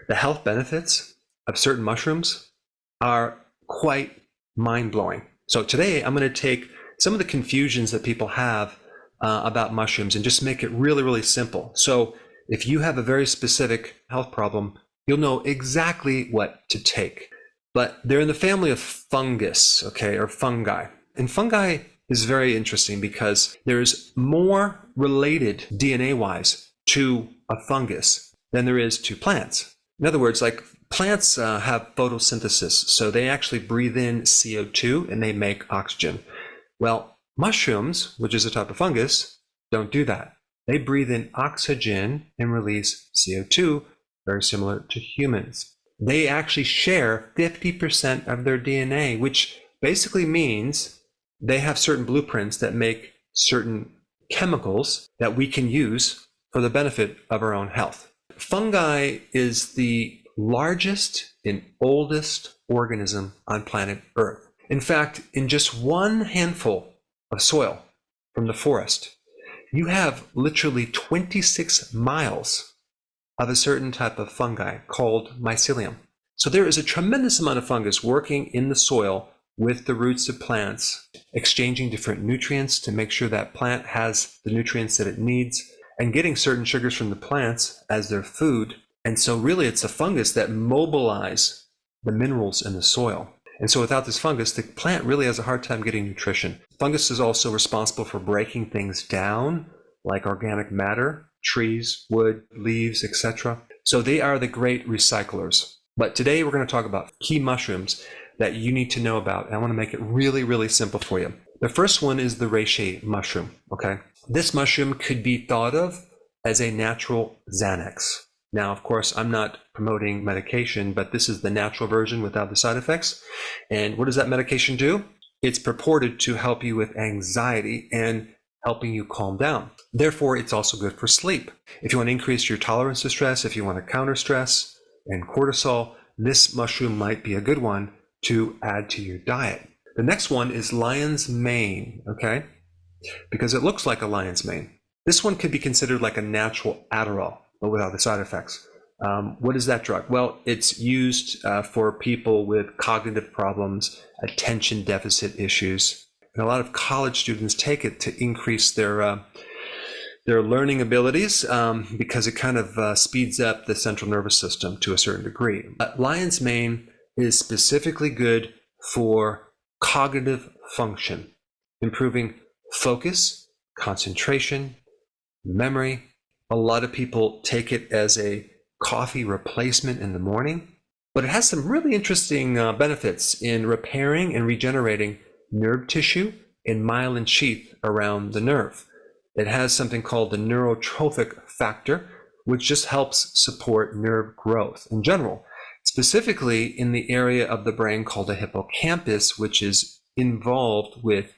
The health benefits of certain mushrooms are quite mind-blowing. So today I'm going to take some of the confusions that people have about mushrooms and just make it really, really simple. So if you have a very specific health problem, you'll know exactly what to take. But they're in the family of fungus, okay, or fungi. And fungi is very interesting because there's more related DNA-wise to a fungus than there is to plants. In other words, like plants have photosynthesis, so they actually breathe in CO2 and they make oxygen. Well, mushrooms, which is a type of fungus, don't do that. They breathe in oxygen and release CO2, very similar to humans. They actually share 50% of their DNA, which basically means they have certain blueprints that make certain chemicals that we can use for the benefit of our own health. Fungi is the largest and oldest organism on planet Earth. In fact, in just one handful of soil from the forest, you have literally 26 miles of a certain type of fungi called mycelium. So there is a tremendous amount of fungus working in the soil with the roots of plants, exchanging different nutrients to make sure that plant has the nutrients that it needs, and getting certain sugars from the plants as their food. And so really it's the fungus that mobilize the minerals in the soil. And so without this fungus, the plant really has a hard time getting nutrition. Fungus is also responsible for breaking things down, like organic matter, trees, wood, leaves, etc. So they are the great recyclers. But today we're going to talk about key mushrooms that you need to know about. And I want to make it really, really simple for you. The first one is the reishi mushroom, okay? This mushroom could be thought of as a natural Xanax. Now, of course, I'm not promoting medication, but this is the natural version without the side effects. And what does that medication do? It's purported to help you with anxiety and helping you calm down. Therefore, it's also good for sleep. If you want to increase your tolerance to stress, if you want to counter stress and cortisol, this mushroom might be a good one to add to your diet. The next one is lion's mane, okay? Because it looks like a lion's mane. This one could be considered like a natural Adderall, but without the side effects. What is that drug? Well, it's used for people with cognitive problems, attention deficit issues. And a lot of college students take it to increase their learning abilities because it kind of speeds up the central nervous system to a certain degree. But lion's mane is specifically good for cognitive function, improving focus, concentration, memory. A lot of people take it as a coffee replacement in the morning, but it has some really interesting benefits in repairing and regenerating nerve tissue and myelin sheath around the nerve. It has something called the neurotrophic factor, which just helps support nerve growth in general, specifically in the area of the brain called the hippocampus, which is involved with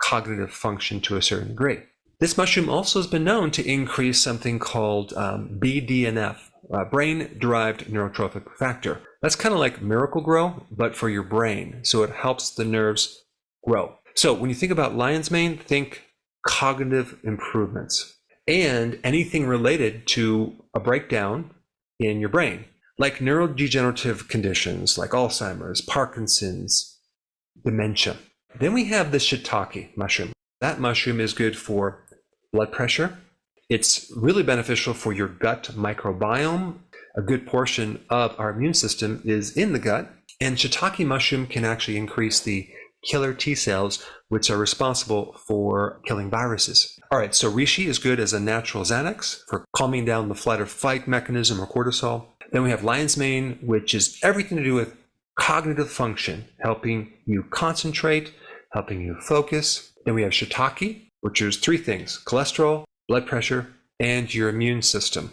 cognitive function to a certain degree. This mushroom also has been known to increase something called BDNF, brain-derived neurotrophic factor. That's kind of like Miracle-Gro, but for your brain. So it helps the nerves grow. So when you think about lion's mane, think cognitive improvements and anything related to a breakdown in your brain, like neurodegenerative conditions like Alzheimer's, Parkinson's, dementia. Then we have the shiitake mushroom. That mushroom is good for blood pressure. It's really beneficial for your gut microbiome. A good portion of our immune system is in the gut, and shiitake mushroom can actually increase the killer T cells, which are responsible for killing viruses. All right, so reishi is good as a natural Xanax for calming down the flight or fight mechanism or cortisol. Then we have lion's mane, which is everything to do with cognitive function, helping you concentrate, helping you focus. Then we have shiitake, which is three things: cholesterol, blood pressure, and your immune system.